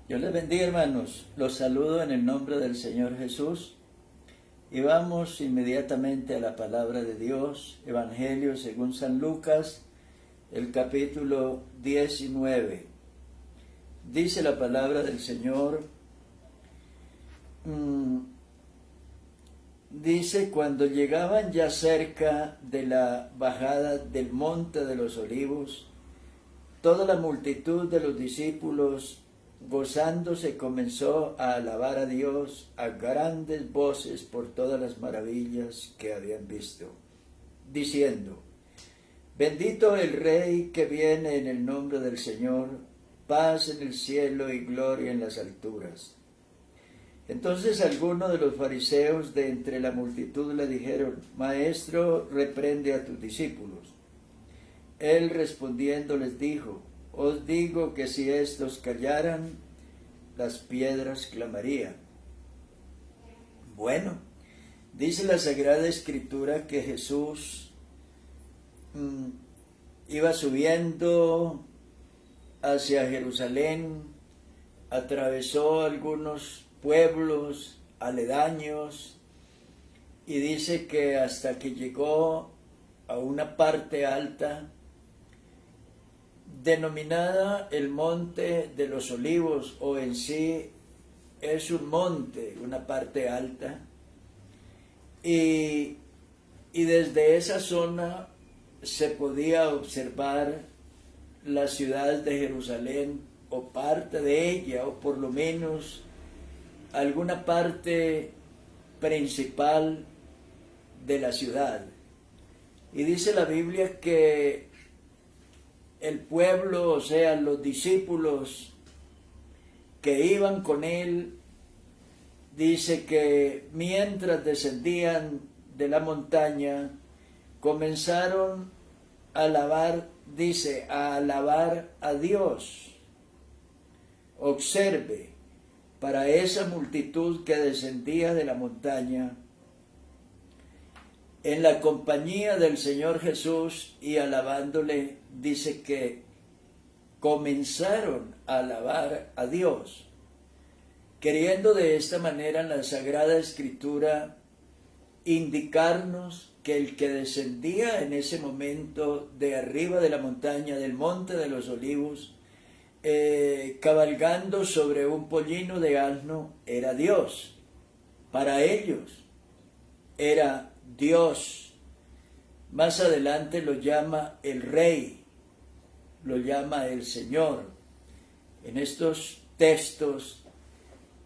Dios les bendiga, hermanos. Los saludo en el nombre del Señor Jesús y vamos inmediatamente a la palabra de Dios, Evangelio según San Lucas, el capítulo 19. Dice la palabra del Señor, dice: cuando llegaban ya cerca de la bajada del monte de los olivos, toda la multitud de los discípulos, gozándose, comenzó a alabar a Dios a grandes voces por todas las maravillas que habían visto, diciendo: bendito el Rey que viene en el nombre del Señor, paz en el cielo y gloria en las alturas. Entonces algunos de los fariseos de entre la multitud le dijeron: Maestro, reprende a tus discípulos. Él respondiendo les dijo: os digo que si éstos callaran, las piedras clamarían. Bueno, dice la Sagrada Escritura que Jesús iba subiendo hacia Jerusalén, atravesó algunos pueblos aledaños y dice que hasta que llegó a una parte alta denominada el Monte de los Olivos, o en sí es un monte, una parte alta, y desde esa zona se podía observar la ciudad de Jerusalén, o parte de ella, o por lo menos alguna parte principal de la ciudad. Y dice la Biblia que el pueblo, o sea, los discípulos que iban con él, dice que mientras descendían de la montaña, comenzaron a alabar, dice, a alabar a Dios. Observe, para esa multitud que descendía de la montaña, en la compañía del Señor Jesús y alabándole, dice que comenzaron a alabar a Dios, queriendo de esta manera en la Sagrada Escritura indicarnos que el que descendía en ese momento de arriba de la montaña, del Monte de los Olivos, cabalgando sobre un pollino de asno, era Dios. Para ellos era Dios. Más adelante lo llama el Rey, lo llama el Señor. En estos textos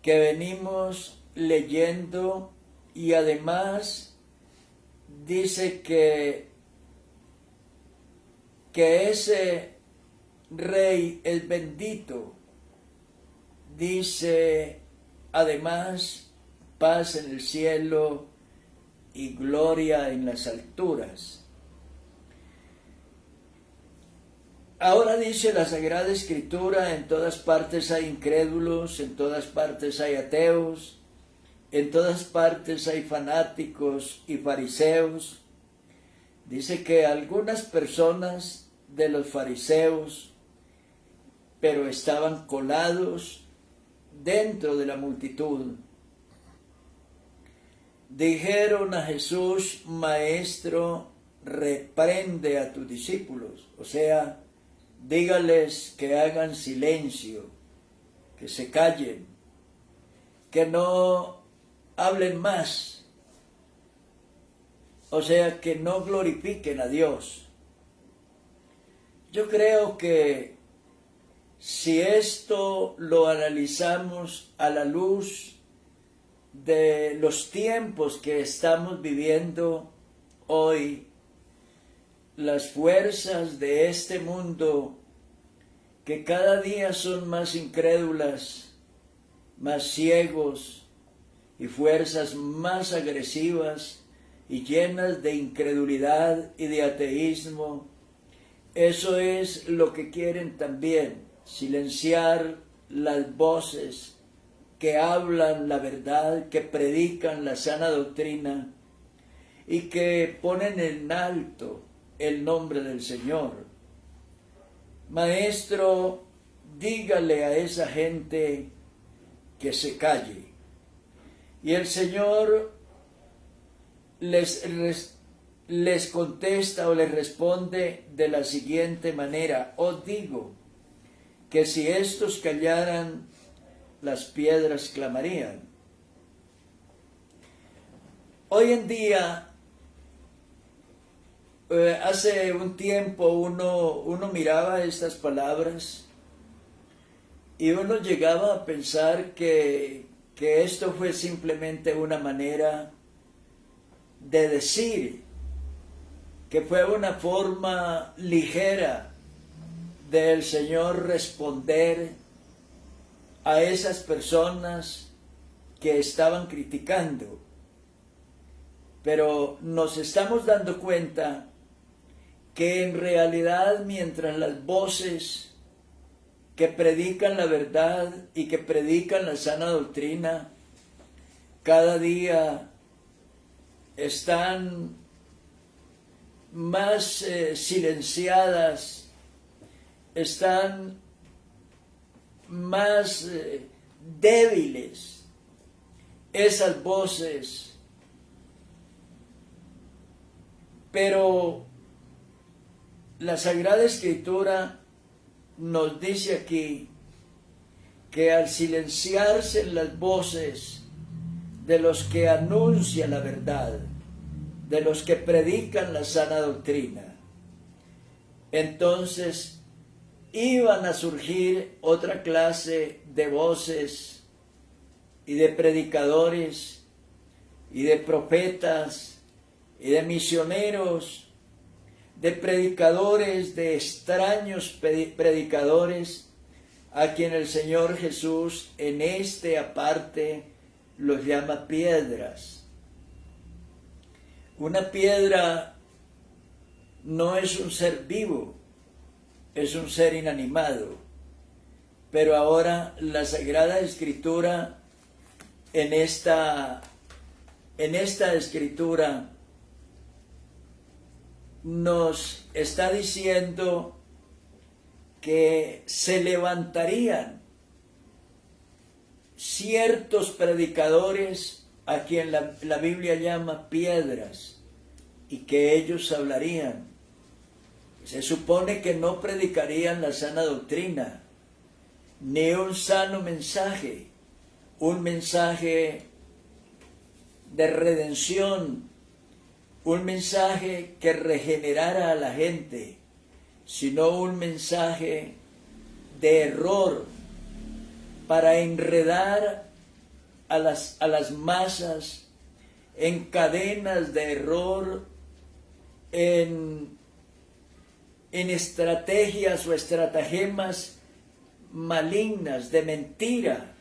que venimos leyendo, y además dice que ese Rey es bendito. Dice además paz en el cielo y gloria en las alturas. Ahora dice la Sagrada Escritura: en todas partes hay incrédulos, en todas partes hay ateos, en todas partes hay fanáticos y fariseos. Dice que algunas personas de los fariseos, pero estaban colados dentro de la multitud, dijeron a Jesús: Maestro, reprende a tus discípulos. O sea, dígales que hagan silencio, que se callen, que no hablen más. O sea, que no glorifiquen a Dios. Yo creo que si esto lo analizamos a la luz de los tiempos que estamos viviendo hoy, las fuerzas de este mundo, que cada día son más incrédulas, más ciegos, y fuerzas más agresivas y llenas de incredulidad y de ateísmo, eso es lo que quieren también: silenciar las voces que hablan la verdad, que predican la sana doctrina y que ponen en alto el nombre del Señor. Maestro, dígale a esa gente que se calle. Y el Señor les contesta o les responde de la siguiente manera: os digo que si estos callaran, las piedras clamarían. Hoy en día, hace un tiempo uno miraba estas palabras y uno llegaba a pensar que esto fue simplemente una manera de decir, que fue una forma ligera del Señor responder a esas personas que estaban criticando. Pero nos estamos dando cuenta que en realidad, mientras las voces que predican la verdad y que predican la sana doctrina cada día están más silenciadas, están más débiles esas voces, pero la Sagrada Escritura nos dice aquí que al silenciarse las voces de los que anuncian la verdad, de los que predican la sana doctrina, entonces iban a surgir otra clase de voces y de predicadores y de profetas y de misioneros, de predicadores, de extraños predicadores, a quien el Señor Jesús en este aparte los llama piedras. Una piedra no es un ser vivo, es un ser inanimado. Pero ahora la Sagrada Escritura, en esta Escritura, nos está diciendo que se levantarían ciertos predicadores a quien la Biblia llama piedras, y que ellos hablarían. Se supone que no predicarían la sana doctrina, ni un sano mensaje, un mensaje de redención, un mensaje que regenerara a la gente, sino un mensaje de error para enredar a las masas en cadenas de error, en estrategias o estratagemas malignas de mentira.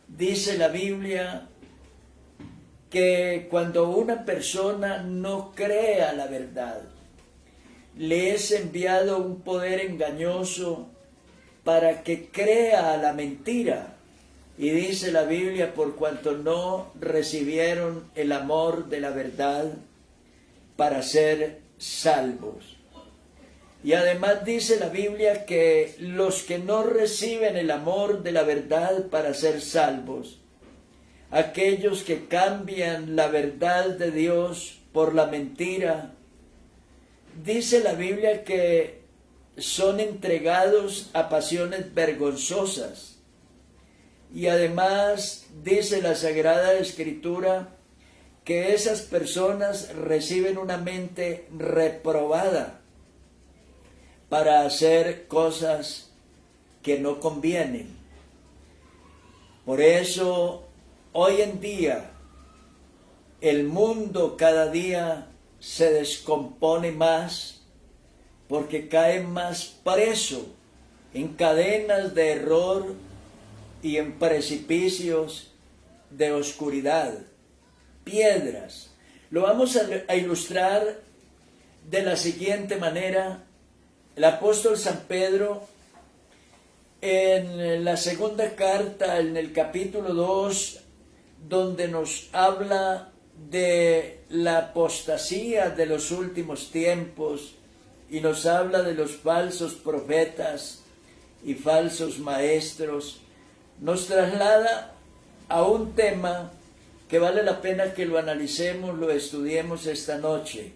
Dice la Biblia que cuando una persona no crea la verdad, le es enviado un poder engañoso para que crea la mentira. Y dice la Biblia, por cuanto no recibieron el amor de la verdad para ser salvos. Y además dice la Biblia que los que no reciben el amor de la verdad para ser salvos, aquellos que cambian la verdad de Dios por la mentira, dice la Biblia que son entregados a pasiones vergonzosas. Y además dice la Sagrada Escritura que esas personas reciben una mente reprobada para hacer cosas que no convienen. Por eso, hoy en día, el mundo cada día se descompone más, porque cae más preso en cadenas de error y en precipicios de oscuridad, piedras. Lo vamos a ilustrar de la siguiente manera. El apóstol San Pedro, en la segunda carta, en el capítulo 2, donde nos habla de la apostasía de los últimos tiempos y nos habla de los falsos profetas y falsos maestros, nos traslada a un tema que vale la pena que lo analicemos, lo estudiemos esta noche.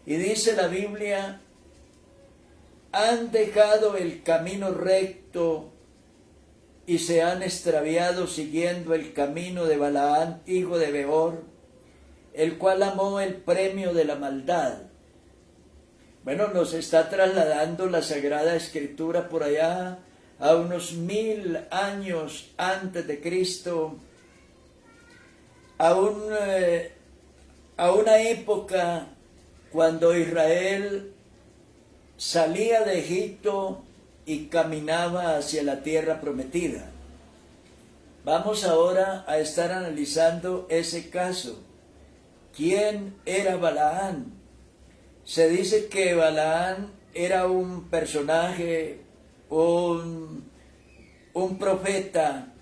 Y dice la Biblia: han dejado el camino recto y se han extraviado siguiendo el camino de Balaán, hijo de Beor, el cual amó el premio de la maldad. Bueno, nos está trasladando la Sagrada Escritura por allá a unos 1000 años antes de Cristo, a una época cuando Israel salía de Egipto y caminaba hacia la tierra prometida. Vamos ahora a estar analizando ese caso. ¿Quién era Balaán? Se dice que Balaán era un personaje, un profeta,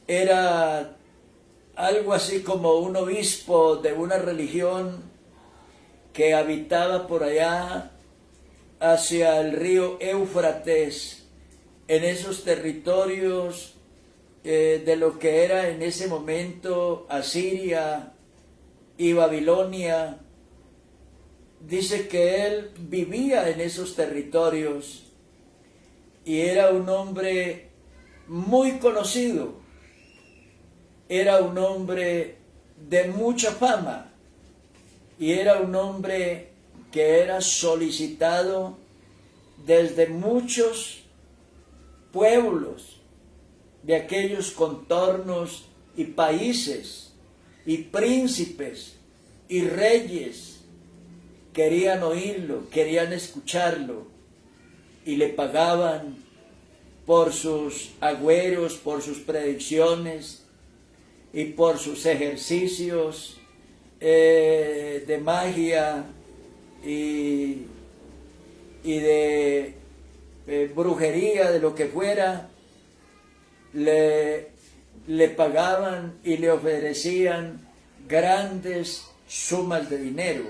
era algo así como un obispo de una religión que habitaba por allá hacia el río Éufrates, en esos territorios de lo que era en ese momento Asiria y Babilonia. Dice que él vivía en esos territorios y era un hombre muy conocido, era un hombre de mucha fama y era un hombre que era solicitado desde muchos pueblos de aquellos contornos y países, y príncipes y reyes querían oírlo, querían escucharlo, y le pagaban por sus agüeros, por sus predicciones y por sus ejercicios de magia y de brujería, de lo que fuera. Le pagaban y le ofrecían grandes sumas de dinero.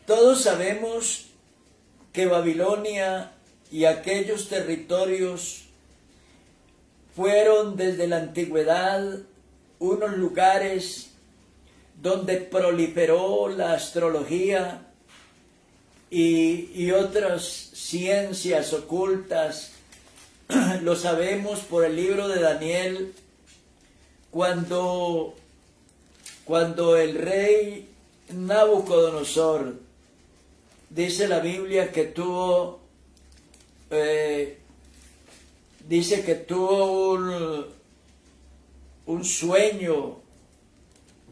Todos sabemos que Babilonia y aquellos territorios fueron desde la antigüedad unos lugares donde proliferó la astrología y otras ciencias ocultas. Lo sabemos por el libro de Daniel, cuando el rey Nabucodonosor, dice la Biblia que tuvo un sueño.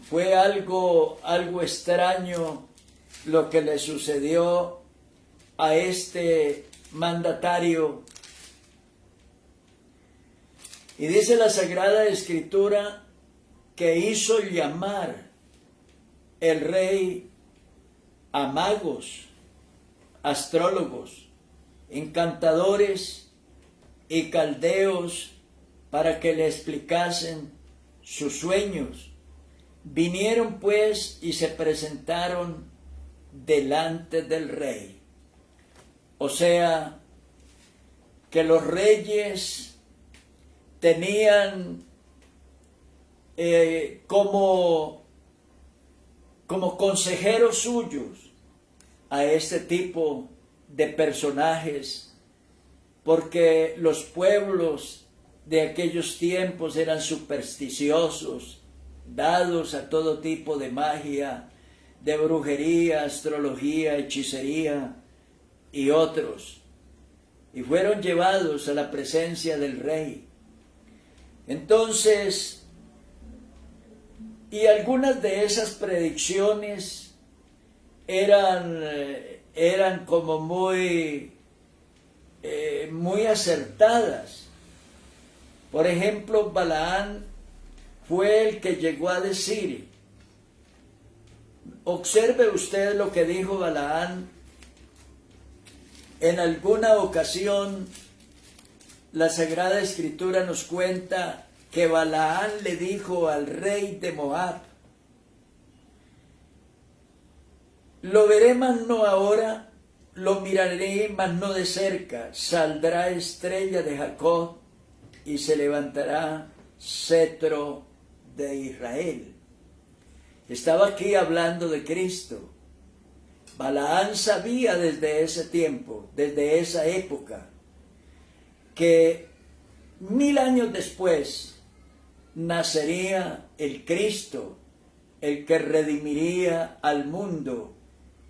Fue algo extraño lo que le sucedió a este mandatario. Y dice la Sagrada Escritura que hizo llamar el rey a magos, astrólogos, encantadores y caldeos para que le explicasen sus sueños. Vinieron pues y se presentaron delante del rey. O sea, que los reyes tenían como consejeros suyos a este tipo de personajes, porque los pueblos de aquellos tiempos eran supersticiosos, dados a todo tipo de magia, de brujería, astrología, hechicería y otros, y fueron llevados a la presencia del rey. Entonces, y algunas de esas predicciones eran como muy acertadas. Por ejemplo, Balaán fue el que llegó a decir, observe usted lo que dijo Balaán. En alguna ocasión la Sagrada Escritura nos cuenta que Balaán le dijo al rey de Moab, lo veremos no ahora, lo miraré, mas no de cerca. Saldrá estrella de Jacob y se levantará cetro de Israel. Estaba aquí hablando de Cristo. Balaán sabía desde ese tiempo, desde esa época, que 1000 años después nacería el Cristo, el que redimiría al mundo,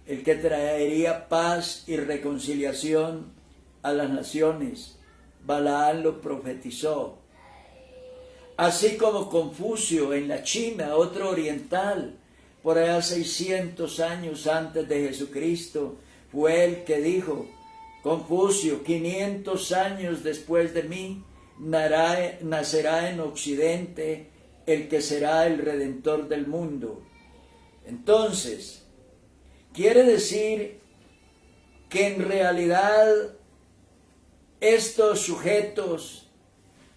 el que traería paz y reconciliación a las naciones. Balaán lo profetizó. Así como Confucio en la China, otro oriental, por allá 600 años antes de Jesucristo, fue el que dijo: Confucio, 500 años después de mí, nacerá en Occidente el que será el Redentor del mundo. Entonces, quiere decir que en realidad estos sujetos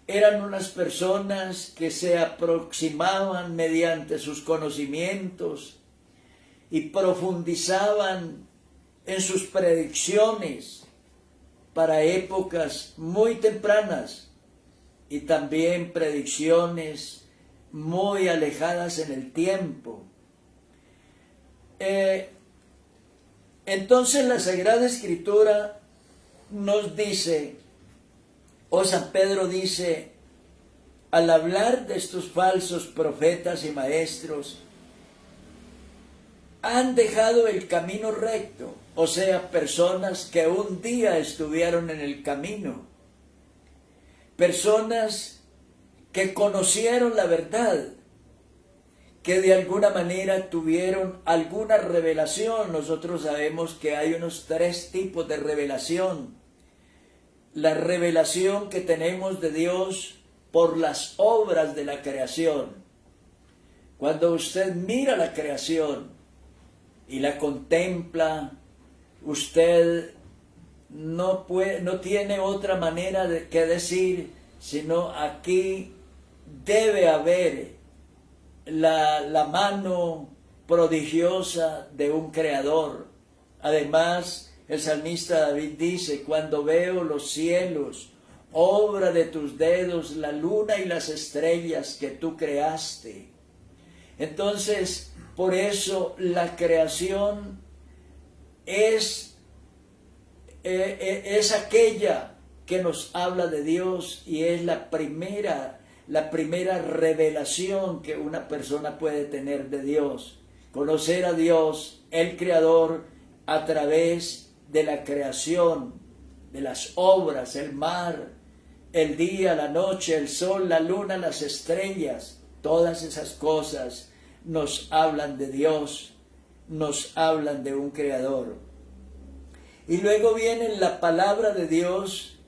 eran unas personas que se aproximaban mediante sus conocimientos y profundizaban en sus predicciones para épocas muy tempranas y también predicciones muy alejadas en el tiempo. Entonces la Sagrada Escritura nos dice, o San Pedro dice, al hablar de estos falsos profetas y maestros, han dejado el camino recto, o sea, personas que un día estuvieron en el camino, personas que conocieron la verdad, que de alguna manera tuvieron alguna revelación. Nosotros sabemos que hay unos 3 tipos de revelación. La revelación que tenemos de Dios por las obras de la creación. Cuando usted mira la creación y la contempla, usted no tiene otra manera que decir, sino aquí debe haber la mano prodigiosa de un creador. Además, el salmista David dice, cuando veo los cielos, obra de tus dedos, la luna y las estrellas que tú creaste. Entonces, por eso la creación es aquella que nos habla de Dios y es la primera revelación que una persona puede tener de Dios. Conocer a Dios, el Creador, a través de la creación, de las obras, el mar, el día, la noche, el sol, la luna, las estrellas. Todas esas cosas nos hablan de Dios, nos hablan de un Creador. Y luego viene la palabra de Dios,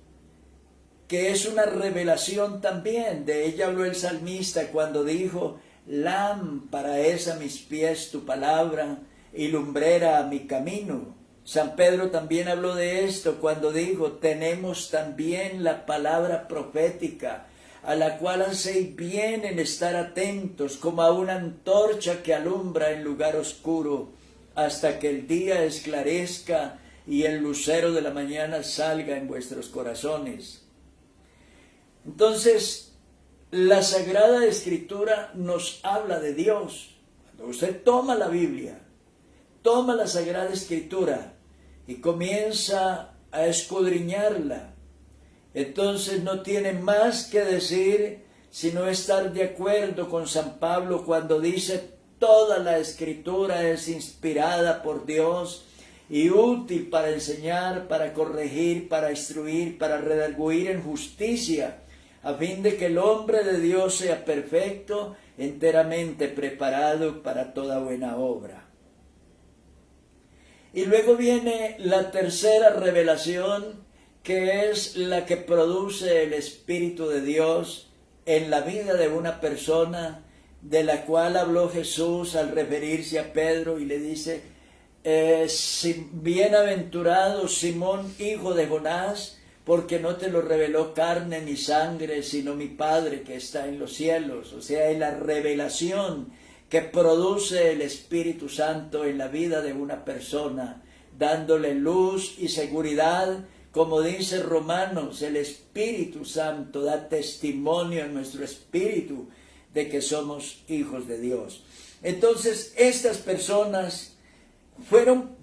que es una revelación también. De ella habló el salmista cuando dijo, lámpara es a mis pies tu palabra y lumbrera a mi camino. San Pedro también habló de esto cuando dijo, tenemos también la palabra profética, a la cual hacéis bien en estar atentos, como a una antorcha que alumbra en lugar oscuro, hasta que el día esclarezca y el lucero de la mañana salga en vuestros corazones. Entonces, la Sagrada Escritura nos habla de Dios. Cuando usted toma la Biblia, toma la Sagrada Escritura y comienza a escudriñarla, entonces no tiene más que decir sino estar de acuerdo con San Pablo cuando dice toda la Escritura es inspirada por Dios y útil para enseñar, para corregir, para instruir, para redarguir en justicia, a fin de que el hombre de Dios sea perfecto, enteramente preparado para toda buena obra. Y luego viene la tercera revelación, que es la que produce el Espíritu de Dios en la vida de una persona, de la cual habló Jesús al referirse a Pedro y le dice, bienaventurado Simón, hijo de Jonás, porque no te lo reveló carne ni sangre, sino mi Padre que está en los cielos. O sea, es la revelación que produce el Espíritu Santo en la vida de una persona, dándole luz y seguridad. Como dice Romanos, el Espíritu Santo da testimonio en nuestro espíritu de que somos hijos de Dios. Entonces, estas personas fueron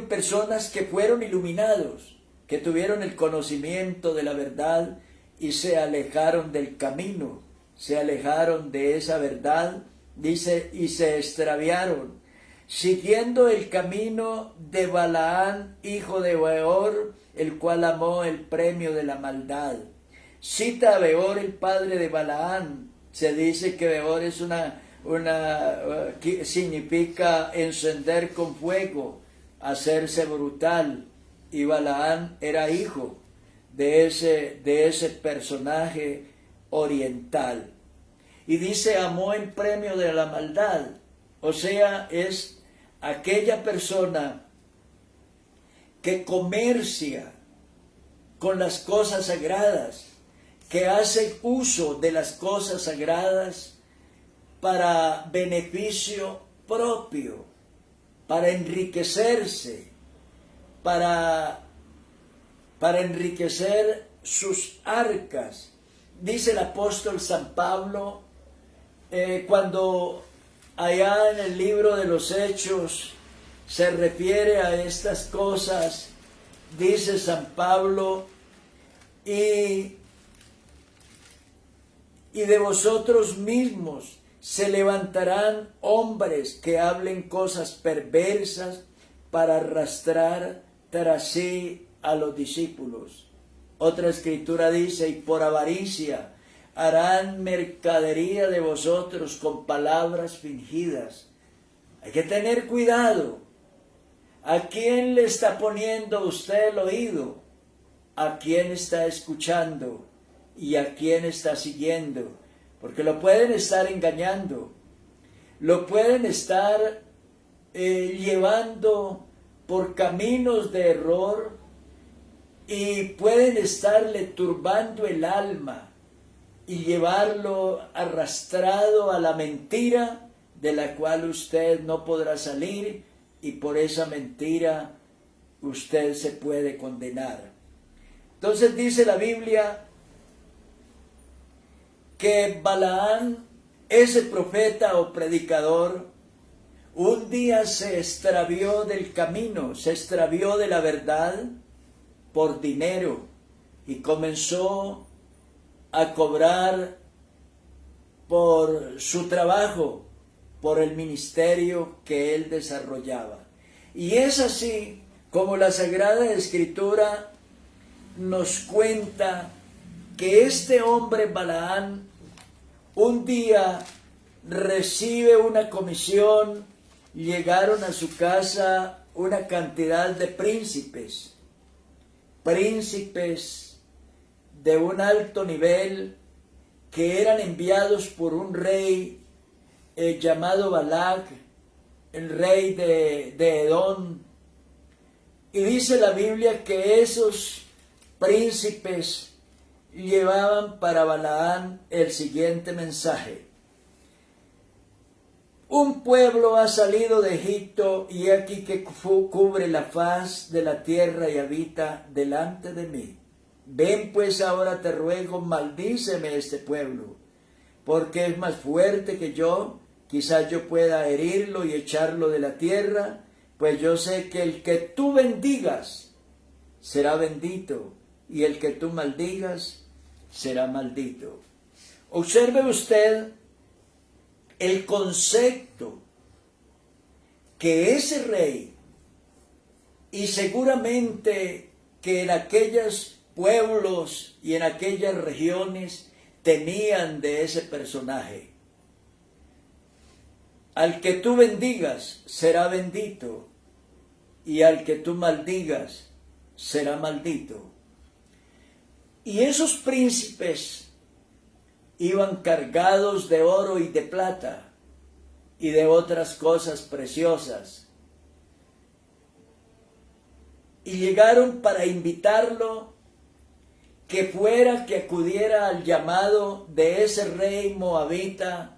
personas que fueron iluminados, que tuvieron el conocimiento de la verdad y se alejaron del camino, se alejaron de esa verdad, dice, y se extraviaron, siguiendo el camino de Balaán, hijo de Beor, el cual amó el premio de la maldad. Cita a Beor, el padre de Balaán. Se dice que Beor es significa encender con fuego, hacerse brutal, y Balaán era hijo de ese personaje oriental. Y dice, amó el premio de la maldad, o sea, es aquella persona que comercia con las cosas sagradas, que hace uso de las cosas sagradas para beneficio propio, para enriquecerse, para enriquecer sus arcas. Dice el apóstol San Pablo, cuando allá en el libro de los Hechos se refiere a estas cosas, dice San Pablo, y de vosotros mismos se levantarán hombres que hablen cosas perversas para arrastrar tras sí a los discípulos. Otra escritura dice, y por avaricia harán mercadería de vosotros con palabras fingidas. Hay que tener cuidado. ¿A quién le está poniendo usted el oído? ¿A quién está escuchando? ¿Y a quién está siguiendo? Porque lo pueden estar engañando, lo pueden estar llevando por caminos de error y pueden estarle turbando el alma y llevarlo arrastrado a la mentira de la cual usted no podrá salir, y por esa mentira usted se puede condenar. Entonces dice la Biblia que Balaán, ese profeta o predicador, un día se extravió del camino, se extravió de la verdad por dinero y comenzó a cobrar por su trabajo, por el ministerio que él desarrollaba. Y es así como la Sagrada Escritura nos cuenta que este hombre Balaán un día recibe una comisión. Llegaron a su casa una cantidad de príncipes de un alto nivel, que eran enviados por un rey llamado Balac, el rey de Edom. Y dice la Biblia que esos príncipes llevaban para Balaán el siguiente mensaje: un pueblo ha salido de Egipto, y aquí que cubre la faz de la tierra y habita delante de mí. Ven pues ahora, te ruego, maldíceme este pueblo, porque es más fuerte que yo. Quizás yo pueda herirlo y echarlo de la tierra, pues yo sé que el que tú bendigas será bendito, y el que tú maldigas será maldito. Observe usted el concepto que ese rey, y seguramente que en aquellos pueblos y en aquellas regiones tenían de ese personaje. Al que tú bendigas será bendito, y al que tú maldigas será maldito. Y esos príncipes iban cargados de oro y de plata y de otras cosas preciosas, y llegaron para invitarlo que acudiera al llamado de ese rey moabita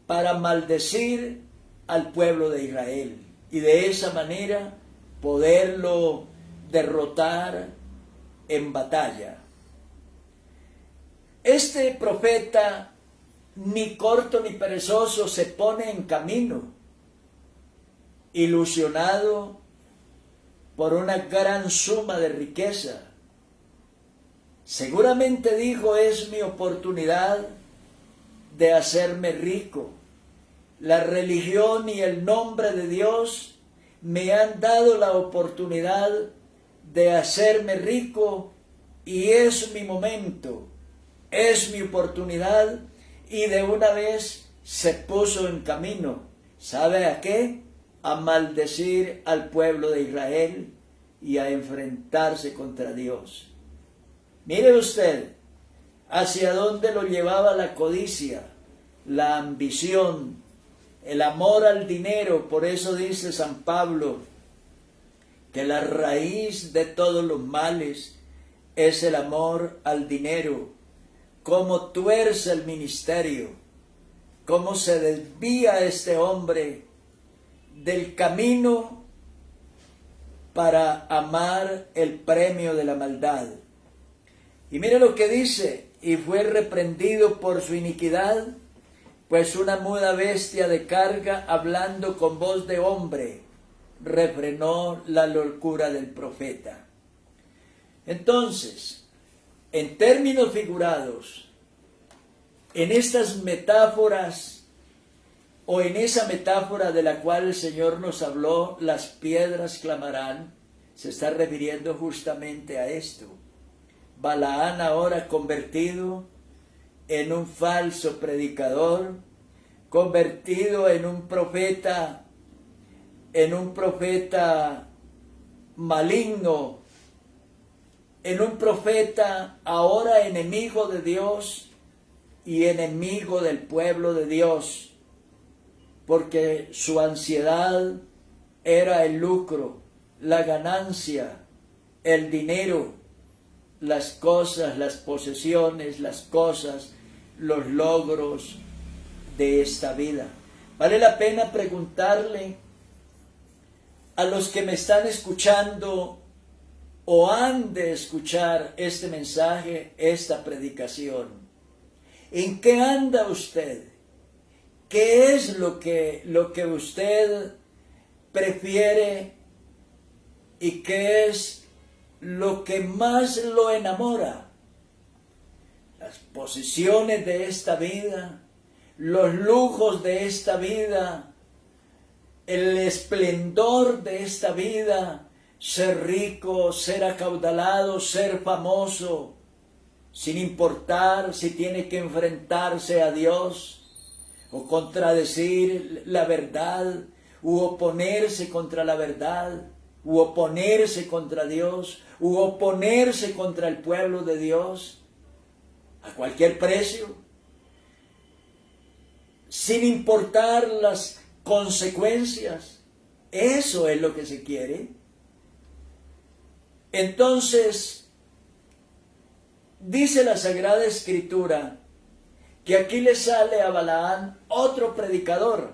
para maldecir al pueblo de Israel y de esa manera poderlo derrotar en batalla. Este profeta, ni corto ni perezoso, se pone en camino, ilusionado por una gran suma de riqueza. Seguramente dijo: es mi oportunidad de hacerme rico. La religión y el nombre de Dios me han dado la oportunidad de hacerme rico y es mi momento, es mi oportunidad, y de una vez se puso en camino. ¿Sabe a qué? A maldecir al pueblo de Israel y a enfrentarse contra Dios. Mire usted hacia dónde lo llevaba la codicia, la ambición, el amor al dinero. Por eso dice San Pablo que la raíz de todos los males es el amor al dinero. Cómo tuerce el ministerio, cómo se desvía este hombre del camino para amar el premio de la maldad. Y mire lo que dice: y fue reprendido por su iniquidad, pues una muda bestia de carga, hablando con voz de hombre, refrenó la locura del profeta. Entonces, en términos figurados, en estas metáforas, o en esa metáfora de la cual el Señor nos habló, las piedras clamarán, se está refiriendo justamente a esto. Balaán, ahora convertido en un falso predicador, convertido en un profeta maligno, en un profeta ahora enemigo de Dios y enemigo del pueblo de Dios, porque su ansiedad era el lucro, la ganancia, el dinero, las cosas, las posesiones, las cosas, los logros de esta vida. Vale la pena preguntarle a los que me están escuchando o han de escuchar este mensaje, esta predicación: ¿en qué anda usted? ¿Qué es lo que usted prefiere y qué es lo que más lo enamora? Las posesiones de esta vida, los lujos de esta vida, el esplendor de esta vida, ser rico, ser acaudalado, ser famoso, sin importar si tiene que enfrentarse a Dios o contradecir la verdad, u oponerse contra la verdad, u oponerse contra Dios, u oponerse contra el pueblo de Dios, a cualquier precio, sin importar las consecuencias. Eso es lo que se quiere. Entonces, dice la Sagrada Escritura que aquí le sale a Balaán otro predicador,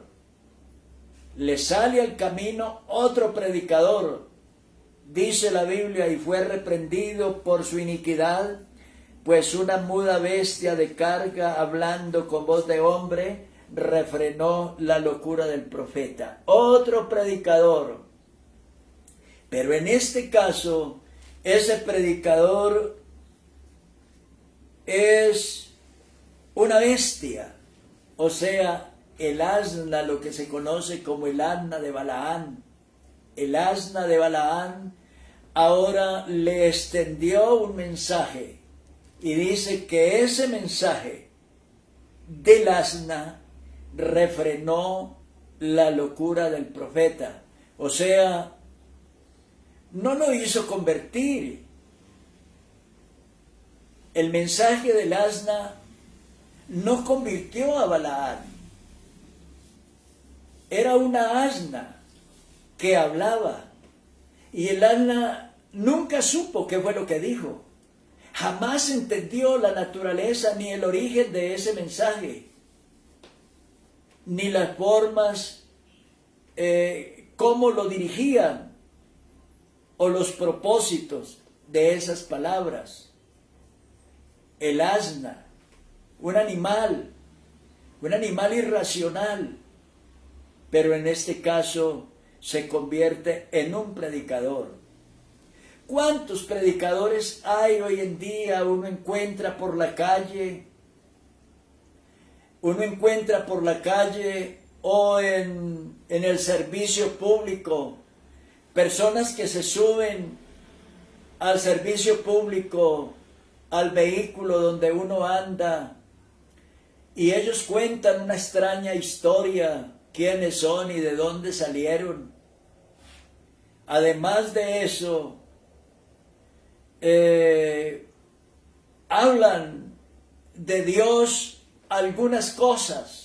le sale al camino otro predicador. Dice la Biblia: y fue reprendido por su iniquidad, pues una muda bestia de carga, hablando con voz de hombre, refrenó la locura del profeta. Otro predicador. Pero en este caso, ese predicador es una bestia, o sea, el asna, lo que se conoce como el asna de Balaán. El asna de Balaán ahora le extendió un mensaje y dice que ese mensaje del asna refrenó la locura del profeta. O sea, no lo hizo convertir. El mensaje del asna no convirtió a Balaán. Era una asna que hablaba, y el asna nunca supo qué fue lo que dijo. Jamás entendió la naturaleza ni el origen de ese mensaje, ni las formas cómo lo dirigían o los propósitos de esas palabras. El asna, un animal irracional, pero en este caso se convierte en un predicador. ¿Cuántos predicadores hay hoy en día? Uno encuentra por la calle o en el servicio público, personas que se suben al servicio público, al vehículo donde uno anda, y ellos cuentan una extraña historia, quiénes son y de dónde salieron. Además de eso, hablan de Dios algunas cosas,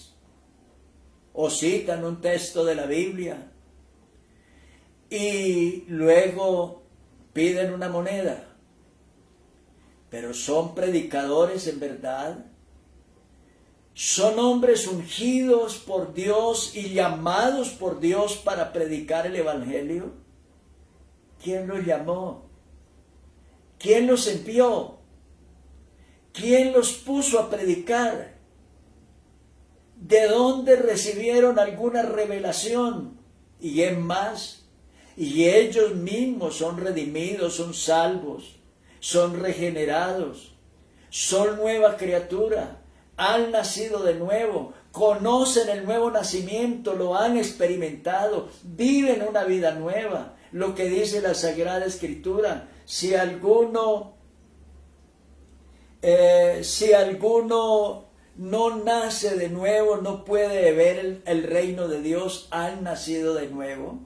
o citan un texto de la Biblia, y luego piden una moneda. Pero ¿son predicadores en verdad? ¿Son hombres ungidos por Dios y llamados por Dios para predicar el Evangelio? ¿Quién los llamó? ¿Quién los envió? ¿Quién los puso a predicar? ¿De dónde recibieron alguna revelación? Y es más, y ellos mismos son redimidos, son salvos, son regenerados, son nueva criatura, han nacido de nuevo, conocen el nuevo nacimiento, lo han experimentado, viven una vida nueva. Lo que dice la Sagrada Escritura, si alguno no nace de nuevo, no puede ver el reino de Dios. Han nacido de nuevo.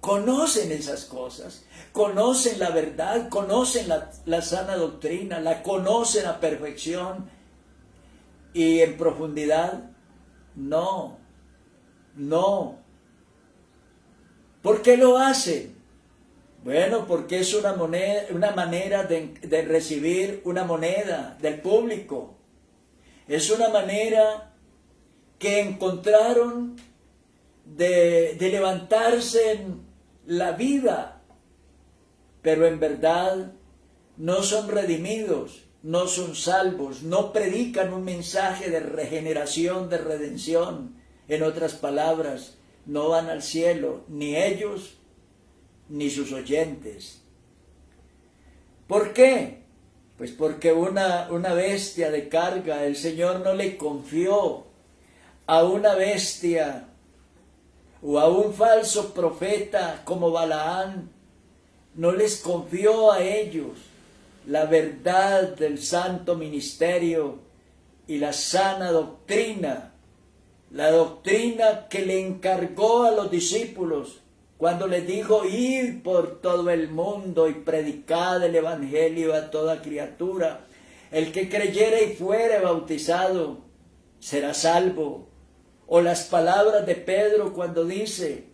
Conocen esas cosas, conocen la verdad, conocen la sana doctrina, la conocen a perfección, y en profundidad, no. ¿Por qué lo hacen? Bueno, porque es una manera de recibir una moneda del público. Es una manera que encontraron de levantarse en la vida, pero en verdad no son redimidos, no son salvos, no predican un mensaje de regeneración, de redención. En otras palabras, no van al cielo, ni ellos, ni sus oyentes. ¿Por qué? Pues porque una bestia de carga, el Señor no le confió a una bestia o a un falso profeta como Balaán, no les confió a ellos la verdad del santo ministerio y la sana doctrina, la doctrina que le encargó a los discípulos cuando les dijo: id por todo el mundo y predicad el evangelio a toda criatura. El que creyere y fuere bautizado será salvo. O las palabras de Pedro cuando dice: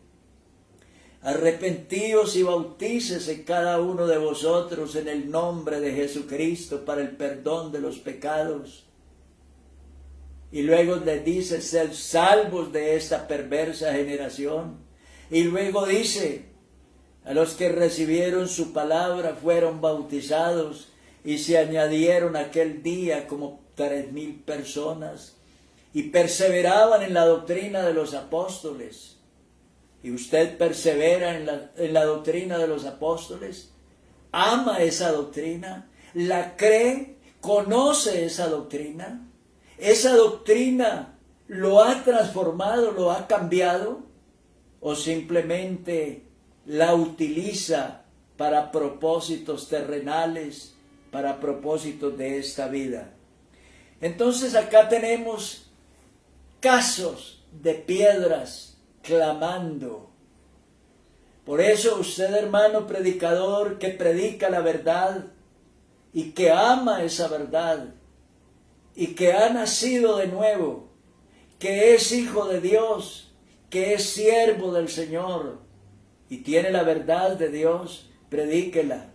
arrepentíos y bautícese cada uno de vosotros en el nombre de Jesucristo para el perdón de los pecados. Y luego les dice: sed salvos de esta perversa generación. Y luego dice: a los que recibieron su palabra fueron bautizados, y se añadieron aquel día como 3,000 personas, y perseveraban en la doctrina de los apóstoles. ¿Y usted persevera en la doctrina de los apóstoles? ¿Ama esa doctrina? ¿La cree? ¿Conoce esa doctrina? ¿Esa doctrina lo ha transformado, lo ha cambiado? ¿O simplemente la utiliza para propósitos terrenales, para propósitos de esta vida? Entonces acá tenemos casos de piedras clamando. Por eso usted, hermano predicador, que predica la verdad y que ama esa verdad y que ha nacido de nuevo, que es hijo de Dios, que es siervo del Señor y tiene la verdad de Dios, predíquela.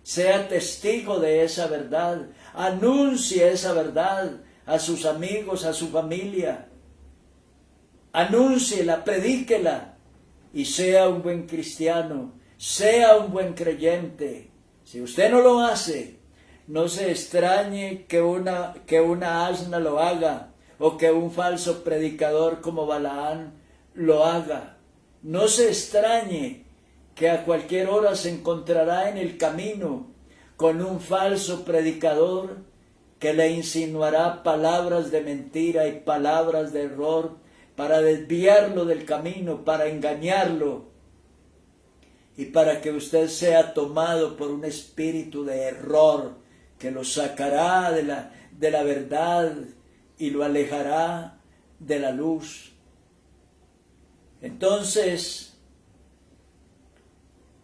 Sea testigo de esa verdad, anuncie esa verdad a sus amigos, a su familia. Anúnciela, predíquela, y sea un buen cristiano, sea un buen creyente. Si usted no lo hace, no se extrañe que una asna lo haga, o que un falso predicador como Balaán lo haga. No se extrañe que a cualquier hora se encontrará en el camino con un falso predicador que le insinuará palabras de mentira y palabras de error para desviarlo del camino, para engañarlo y para que usted sea tomado por un espíritu de error que lo sacará de la verdad y lo alejará de la luz. Entonces,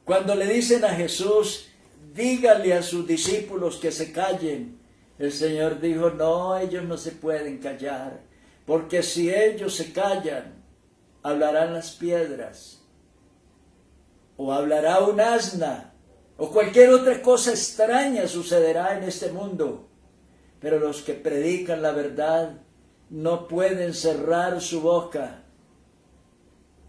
cuando le dicen a Jesús, dígale a sus discípulos que se callen, el Señor dijo, no, ellos no se pueden callar, porque si ellos se callan, hablarán las piedras, o hablará un asna, o cualquier otra cosa extraña sucederá en este mundo. Pero los que predican la verdad no pueden cerrar su boca,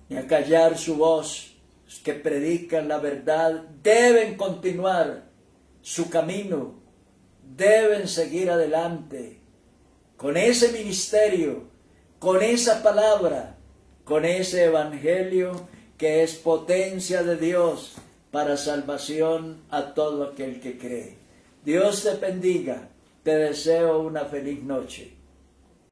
ni acallar su voz. Los que predican la verdad deben continuar su camino, deben seguir adelante con ese ministerio, con esa palabra, con ese evangelio que es potencia de Dios para salvación a todo aquel que cree. Dios te bendiga, te deseo una feliz noche.